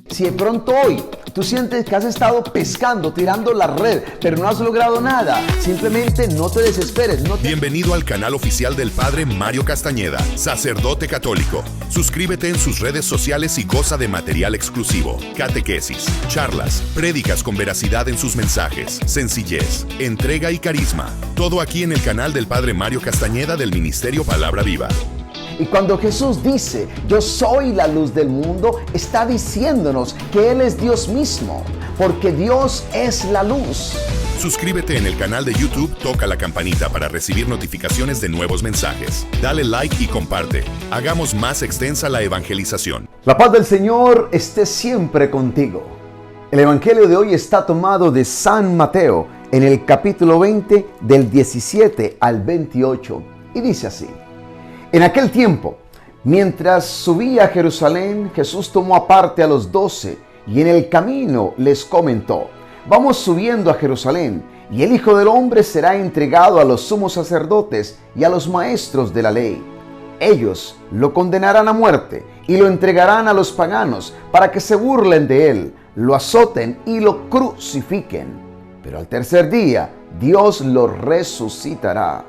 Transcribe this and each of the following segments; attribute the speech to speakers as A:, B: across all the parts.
A: Si de pronto hoy tú sientes que has estado pescando, tirando la red, pero no has logrado nada, simplemente no te desesperes.
B: Bienvenido al canal oficial del Padre Mario Castañeda, sacerdote católico. Suscríbete en sus redes sociales y goza de material exclusivo, catequesis, charlas, prédicas con veracidad en sus mensajes, sencillez, entrega y carisma. Todo aquí en el canal del Padre Mario Castañeda del Ministerio Palabra Viva.
A: Y cuando Jesús dice, yo soy la luz del mundo, está diciéndonos que Él es Dios mismo, porque Dios es la luz.
B: Suscríbete en el canal de YouTube, toca la campanita para recibir notificaciones de nuevos mensajes. Dale like y comparte. Hagamos más extensa la evangelización.
A: La paz del Señor esté siempre contigo. El Evangelio de hoy está tomado de San Mateo, en el capítulo 20, del 17 al 28, y dice así. En aquel tiempo, mientras subía a Jerusalén, Jesús tomó aparte a los 12 y en el camino les comentó: vamos subiendo a Jerusalén, y el Hijo del Hombre será entregado a los sumos sacerdotes y a los maestros de la ley. Ellos lo condenarán a muerte y lo entregarán a los paganos para que se burlen de él, lo azoten y lo crucifiquen. Pero al tercer día Dios lo resucitará.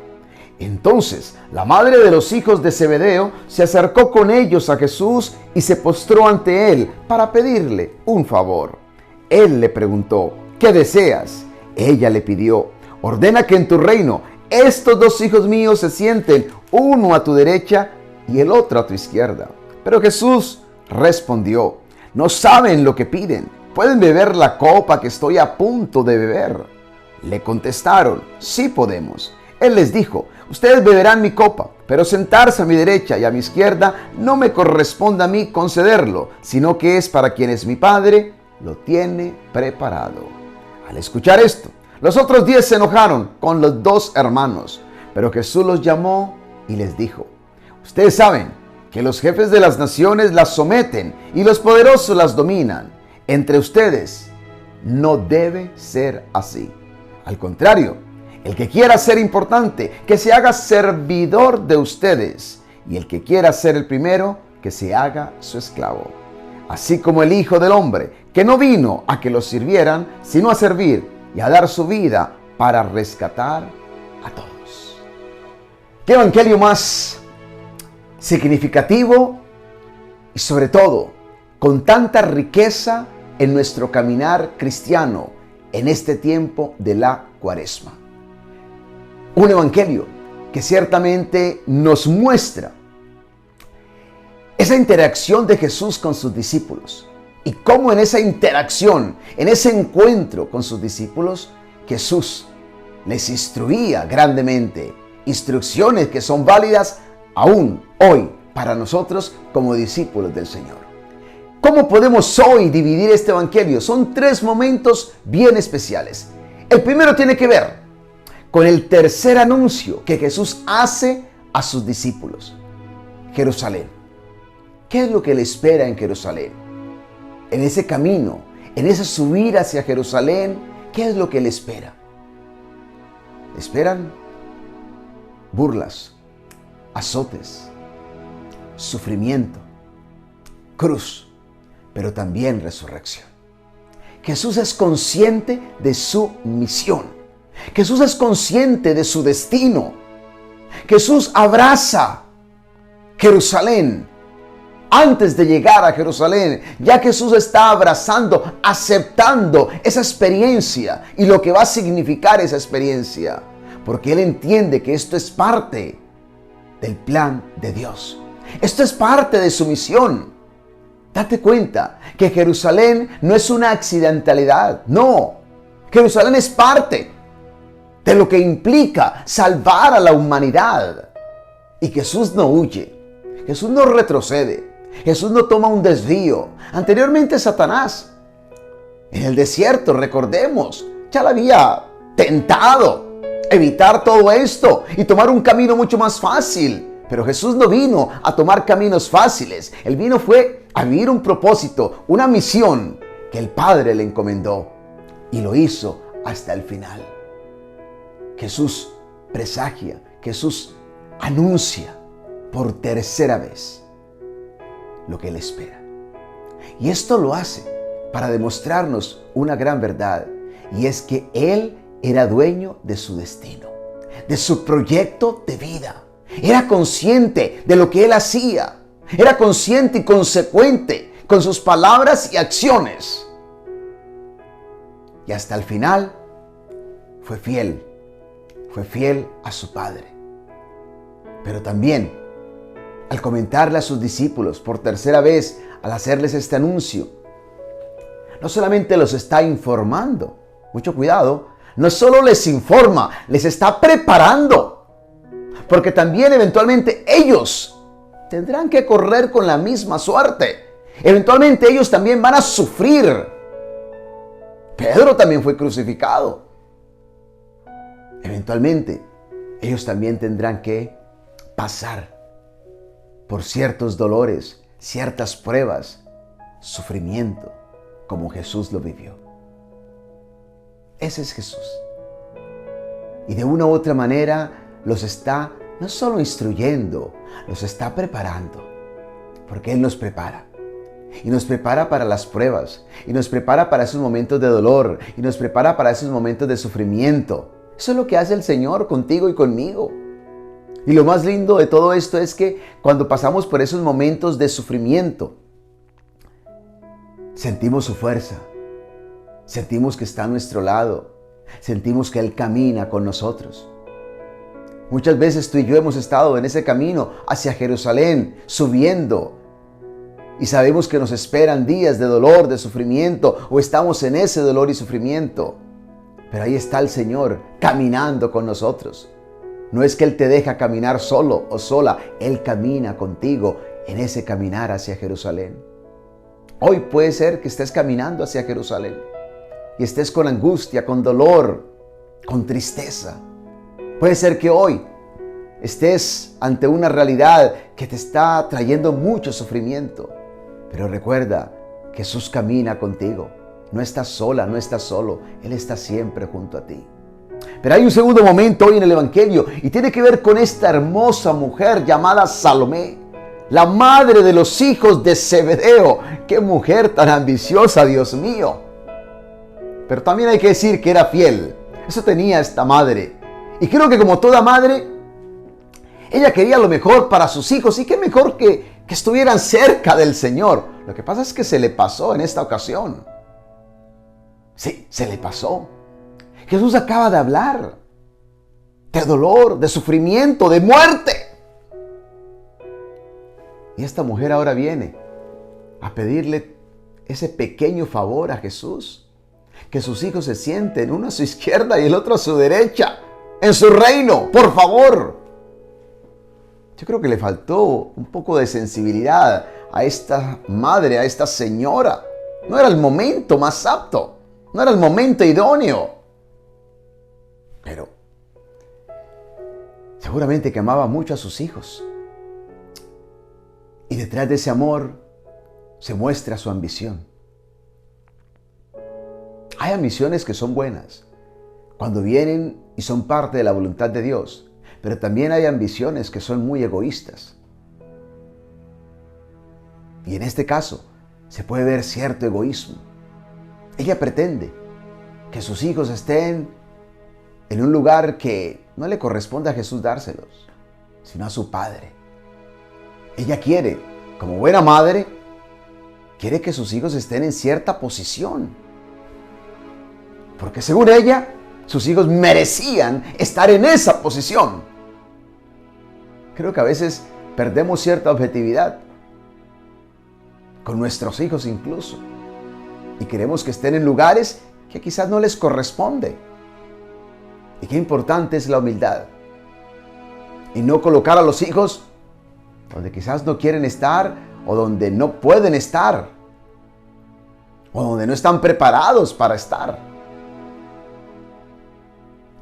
A: Entonces la madre de los hijos de Zebedeo se acercó con ellos a Jesús y se postró ante él para pedirle un favor. Él le preguntó: ¿qué deseas? Ella le pidió: ordena que en tu reino estos dos hijos míos se sienten, uno a tu derecha y el otro a tu izquierda. Pero Jesús respondió: no saben lo que piden. ¿Pueden beber la copa que estoy a punto de beber? Le contestaron: sí podemos. Él les dijo: ustedes beberán mi copa, pero sentarse a mi derecha y a mi izquierda no me corresponde a mí concederlo, sino que es para quienes mi Padre lo tiene preparado. Al escuchar esto, los otros 10 se enojaron con los 2 hermanos, pero Jesús los llamó y les dijo: ustedes saben que los jefes de las naciones las someten y los poderosos las dominan. Entre ustedes no debe ser así. Al contrario, el que quiera ser importante, que se haga servidor de ustedes, y el que quiera ser el primero, que se haga su esclavo. Así como el Hijo del Hombre, que no vino a que los sirvieran, sino a servir y a dar su vida para rescatar a todos. ¿Qué evangelio más significativo y sobre todo con tanta riqueza en nuestro caminar cristiano en este tiempo de la Cuaresma? Un evangelio que ciertamente nos muestra esa interacción de Jesús con sus discípulos y cómo en esa interacción, en ese encuentro con sus discípulos, Jesús les instruía grandemente, instrucciones que son válidas aún hoy para nosotros como discípulos del Señor. ¿Cómo podemos hoy dividir este evangelio? Son 3 momentos bien especiales. El primero tiene que ver con el tercer anuncio que Jesús hace a sus discípulos. Jerusalén. ¿Qué es lo que le espera en Jerusalén? En ese camino, en ese subir hacia Jerusalén, ¿qué es lo que le espera? Le esperan burlas, azotes, sufrimiento, cruz, pero también resurrección. Jesús es consciente de su misión. Jesús es consciente de su destino. Jesús abraza Jerusalén. Antes de llegar a Jerusalén, ya Jesús está abrazando, aceptando esa experiencia y lo que va a significar esa experiencia. Porque Él entiende que esto es parte del plan de Dios. Esto es parte de su misión. Date cuenta que Jerusalén no es una accidentalidad. No, Jerusalén es parte de lo que implica salvar a la humanidad. Y Jesús no huye, Jesús no retrocede, Jesús no toma un desvío. Anteriormente Satanás, en el desierto, recordemos, ya le había tentado evitar todo esto y tomar un camino mucho más fácil. Pero Jesús no vino a tomar caminos fáciles. Él vino fue a vivir un propósito, una misión que el Padre le encomendó. Y lo hizo hasta el final. Jesús presagia, Jesús anuncia por tercera vez lo que Él espera. Y esto lo hace para demostrarnos una gran verdad, y es que Él era dueño de su destino, de su proyecto de vida. Era consciente de lo que Él hacía. Era consciente y consecuente con sus palabras y acciones. Y hasta el final fue fiel a su Padre. Pero también, al comentarle a sus discípulos por tercera vez, al hacerles este anuncio, no solamente los está informando, mucho cuidado, no solo les informa, les está preparando. Porque también eventualmente ellos tendrán que correr con la misma suerte. Eventualmente ellos también van a sufrir. Pedro también fue crucificado. Eventualmente ellos también tendrán que pasar por ciertos dolores, ciertas pruebas, sufrimiento, como Jesús lo vivió. Ese es Jesús. Y de una u otra manera los está no solo instruyendo, los está preparando. Porque Él nos prepara. Y nos prepara para las pruebas. Y nos prepara para esos momentos de dolor. Y nos prepara para esos momentos de sufrimiento. Eso es lo que hace el Señor contigo y conmigo. Y lo más lindo de todo esto es que cuando pasamos por esos momentos de sufrimiento, sentimos su fuerza. Sentimos que está a nuestro lado. Sentimos que Él camina con nosotros. Muchas veces tú y yo hemos estado en ese camino hacia Jerusalén, subiendo. Y sabemos que nos esperan días de dolor, de sufrimiento, o estamos en ese dolor y sufrimiento. Pero ahí está el Señor caminando con nosotros. No es que Él te deja caminar solo o sola. Él camina contigo en ese caminar hacia Jerusalén. Hoy puede ser que estés caminando hacia Jerusalén y estés con angustia, con dolor, con tristeza. Puede ser que hoy estés ante una realidad que te está trayendo mucho sufrimiento. Pero recuerda, Jesús camina contigo. No estás sola, no estás solo. Él está siempre junto a ti. Pero hay un segundo momento hoy en el Evangelio y tiene que ver con esta hermosa mujer llamada Salomé, la madre de los hijos de Zebedeo. ¡Qué mujer tan ambiciosa, Dios mío! Pero también hay que decir que era fiel. Eso tenía esta madre. Y creo que como toda madre, ella quería lo mejor para sus hijos. Y qué mejor que estuvieran cerca del Señor. Lo que pasa es que se le pasó en esta ocasión. Sí, se le pasó. Jesús acaba de hablar de dolor, de sufrimiento, de muerte. Y esta mujer ahora viene a pedirle ese pequeño favor a Jesús. Que sus hijos se sienten, uno a su izquierda y el otro a su derecha, en su reino, por favor. Yo creo que le faltó un poco de sensibilidad a esta madre, a esta señora. No era el momento más apto, no era el momento idóneo. Pero seguramente que amaba mucho a sus hijos. Y detrás de ese amor se muestra su ambición. Hay ambiciones que son buenas cuando vienen y son parte de la voluntad de Dios, pero también hay ambiciones que son muy egoístas. Y en este caso se puede ver cierto egoísmo. Ella pretende que sus hijos estén en un lugar que no le corresponde a Jesús dárselos, sino a su Padre. Ella quiere, como buena madre, quiere que sus hijos estén en cierta posición. Porque según ella, sus hijos merecían estar en esa posición. Creo que a veces perdemos cierta objetividad, con nuestros hijos incluso, y queremos que estén en lugares que quizás no les corresponde. Y qué importante es la humildad. Y no colocar a los hijos donde quizás no quieren estar, o donde no pueden estar, o donde no están preparados para estar.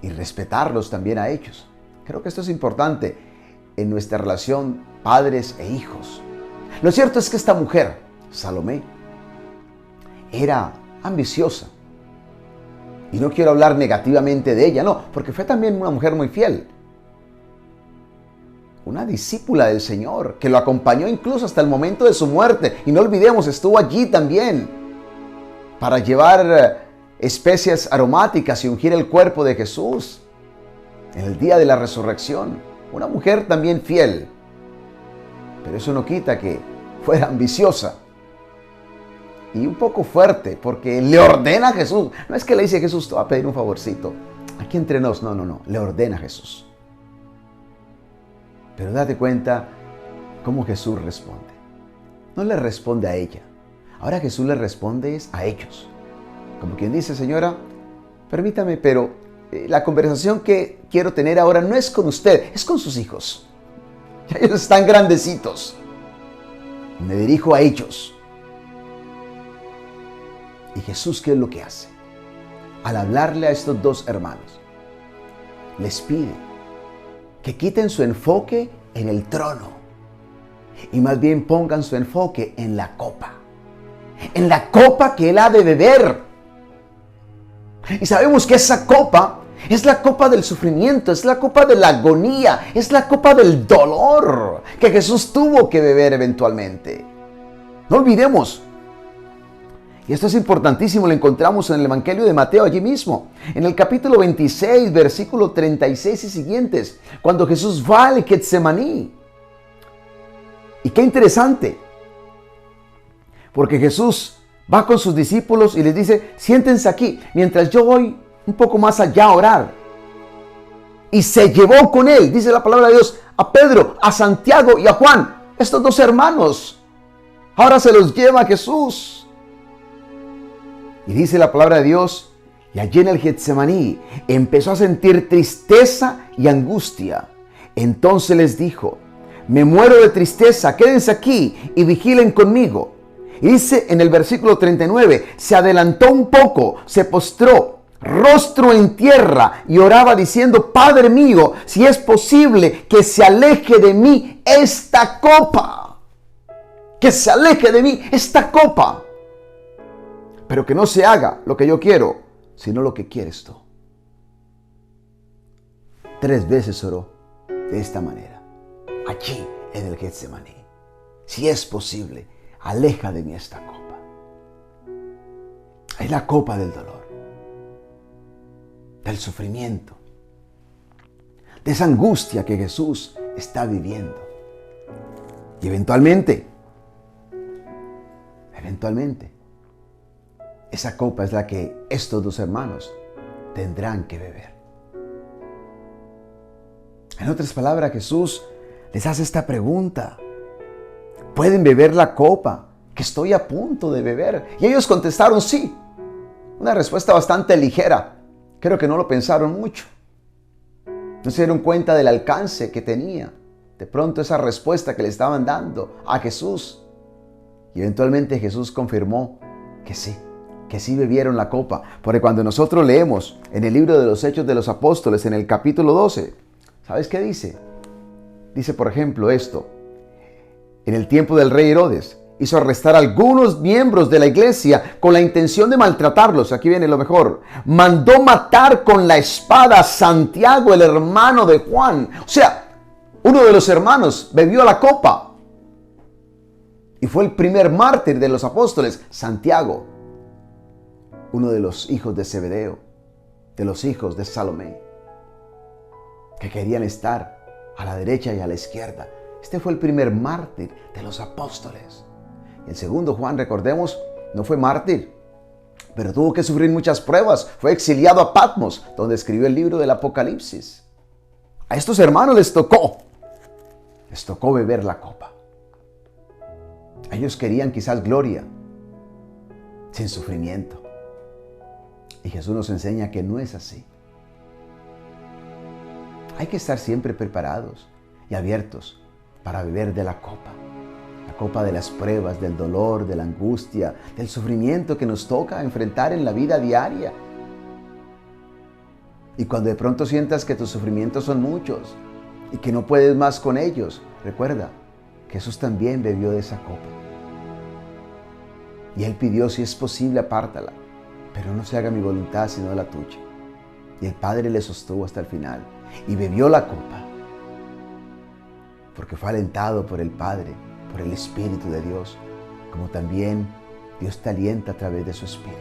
A: Y respetarlos también a ellos. Creo que esto es importante en nuestra relación padres e hijos. Lo cierto es que esta mujer, Salomé, era ambiciosa. Y no quiero hablar negativamente de ella, no, porque fue también una mujer muy fiel. una discípula del Señor, que lo acompañó incluso hasta el momento de su muerte. Y no olvidemos, estuvo allí también para llevar especias aromáticas y ungir el cuerpo de Jesús en el día de la resurrección. Una mujer también fiel. Pero eso no quita que fuera ambiciosa y un poco fuerte, porque le ordena a Jesús. No es que le dice a Jesús, te voy a pedir un favorcito. Aquí entre nos. No. Le ordena a Jesús. Pero date cuenta cómo Jesús responde. No le responde a ella. Ahora Jesús le responde a ellos. Como quien dice, señora, permítame, pero la conversación que quiero tener ahora no es con usted, es con sus hijos. Ya ellos están grandecitos. Me dirijo a ellos. Y Jesús, ¿qué es lo que hace? Al hablarle a estos dos hermanos, les pide que quiten su enfoque en el trono y más bien pongan su enfoque en la copa que él ha de beber. Y sabemos que esa copa es la copa del sufrimiento, es la copa de la agonía, es la copa del dolor que Jesús tuvo que beber eventualmente. No olvidemos. Y esto es importantísimo, lo encontramos en el Evangelio de Mateo allí mismo, en el capítulo 26, versículo 36 y siguientes, cuando Jesús va al Getsemaní. Y qué interesante, porque Jesús va con sus discípulos y les dice, siéntense aquí, mientras yo voy un poco más allá a orar. Y se llevó con él, dice la palabra de Dios, a Pedro, a Santiago y a Juan, estos dos hermanos. Ahora se los lleva a Jesús. Y dice la palabra de Dios, y allí en el Getsemaní empezó a sentir tristeza y angustia. Entonces les dijo, me muero de tristeza, quédense aquí y vigilen conmigo. Y dice en el versículo 39, se adelantó un poco, se postró, rostro en tierra, y oraba diciendo, Padre mío, si es posible que se aleje de mí esta copa. Que se aleje de mí esta copa. Pero que no se haga lo que yo quiero, sino lo que quieres tú. 3 veces oró de esta manera, allí en el Getsemaní. Si es posible, aleja de mí esta copa. Es la copa del dolor, del sufrimiento, de esa angustia que Jesús está viviendo. Y eventualmente, esa copa es la que estos dos hermanos tendrán que beber. En otras palabras, Jesús les hace esta pregunta. ¿Pueden beber la copa que estoy a punto de beber? Y ellos contestaron sí. Una respuesta bastante ligera. Creo que no lo pensaron mucho. No se dieron cuenta del alcance que tenía de pronto esa respuesta que le estaban dando a Jesús. Y eventualmente Jesús confirmó que sí bebieron la copa. Porque cuando nosotros leemos en el libro de los Hechos de los Apóstoles, en el capítulo 12, ¿sabes qué dice? Dice, por ejemplo, esto. En el tiempo del rey Herodes, hizo arrestar a algunos miembros de la iglesia con la intención de maltratarlos. Aquí viene lo mejor. Mandó matar con la espada a Santiago, el hermano de Juan. O sea, uno de los hermanos bebió la copa. Y fue el primer mártir de los apóstoles, Santiago. Uno de los hijos de Zebedeo, de los hijos de Salomé, que querían estar a la derecha y a la izquierda. Este fue el primer mártir de los apóstoles. El segundo, Juan, recordemos, no fue mártir, pero tuvo que sufrir muchas pruebas. Fue exiliado a Patmos, donde escribió el libro del Apocalipsis. A estos hermanos les tocó beber la copa. Ellos querían quizás gloria, sin sufrimiento. Y Jesús nos enseña que no es así. Hay que estar siempre preparados y abiertos para beber de la copa de las pruebas, del dolor, de la angustia, del sufrimiento que nos toca enfrentar en la vida diaria. Y cuando de pronto sientas que tus sufrimientos son muchos y que no puedes más con ellos, recuerda que Jesús también bebió de esa copa. Y Él pidió, si es posible, apártala, pero no se haga mi voluntad sino la tuya. Y el Padre le sostuvo hasta el final y bebió la copa. porque fue alentado por el Padre, por el Espíritu de Dios, como también Dios te alienta a través de su Espíritu.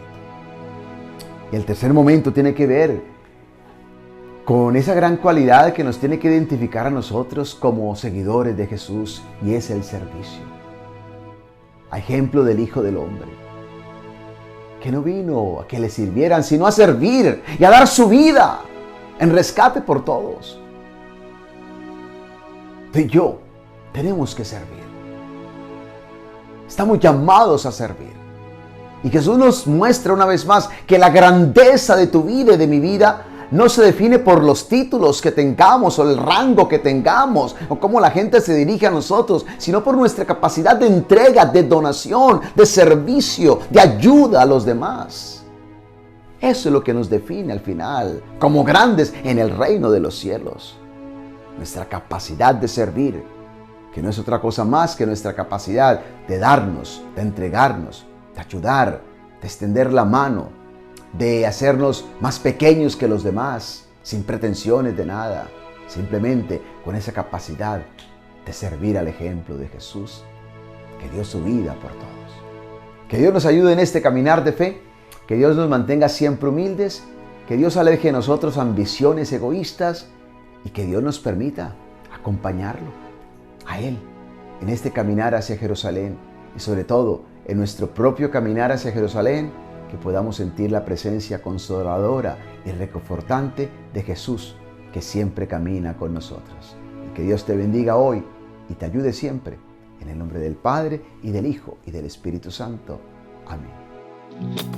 A: Y el tercer momento tiene que ver con esa gran cualidad que nos tiene que identificar a nosotros como seguidores de Jesús, y es el servicio. A ejemplo del Hijo del Hombre, que no vino a que le sirvieran, sino a servir y a dar su vida en rescate por todos. Tú y yo tenemos que servir. Estamos llamados a servir. Y Jesús nos muestra una vez más que la grandeza de tu vida y de mi vida no se define por los títulos que tengamos o el rango que tengamos o cómo la gente se dirige a nosotros, sino por nuestra capacidad de entrega, de donación, de servicio, de ayuda a los demás. Eso es lo que nos define al final como grandes en el reino de los cielos. Nuestra capacidad de servir, que no es otra cosa más que nuestra capacidad de darnos, de entregarnos, de ayudar, de extender la mano, de hacernos más pequeños que los demás, sin pretensiones de nada, simplemente con esa capacidad de servir al ejemplo de Jesús, que dio su vida por todos. Que Dios nos ayude en este caminar de fe, que Dios nos mantenga siempre humildes, que Dios aleje de nosotros ambiciones egoístas y que Dios nos permita acompañarlo a Él en este caminar hacia Jerusalén y sobre todo en nuestro propio caminar hacia Jerusalén, que podamos sentir la presencia consoladora y reconfortante de Jesús, que siempre camina con nosotros. Y que Dios te bendiga hoy y te ayude siempre, en el nombre del Padre y del Hijo y del Espíritu Santo. Amén.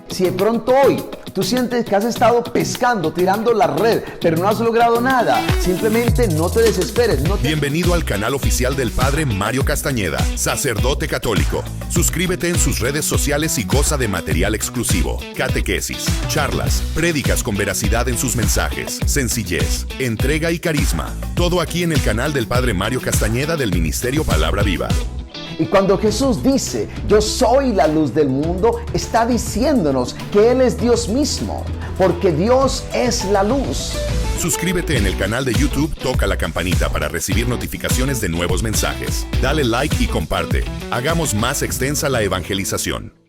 A: Si de pronto hoy tú sientes que has estado pescando, tirando la red, pero no has logrado nada, simplemente no te desesperes.
B: Bienvenido al canal oficial del Padre Mario Castañeda, sacerdote católico. Suscríbete en sus redes sociales y goza de material exclusivo, catequesis, charlas, prédicas con veracidad en sus mensajes, sencillez, entrega y carisma. Todo aquí en el canal del Padre Mario Castañeda del Ministerio Palabra Viva.
A: Y cuando Jesús dice, yo soy la luz del mundo, está diciéndonos que Él es Dios mismo, porque Dios es la luz.
B: Suscríbete en el canal de YouTube, toca la campanita para recibir notificaciones de nuevos mensajes. Dale like y comparte. Hagamos más extensa la evangelización.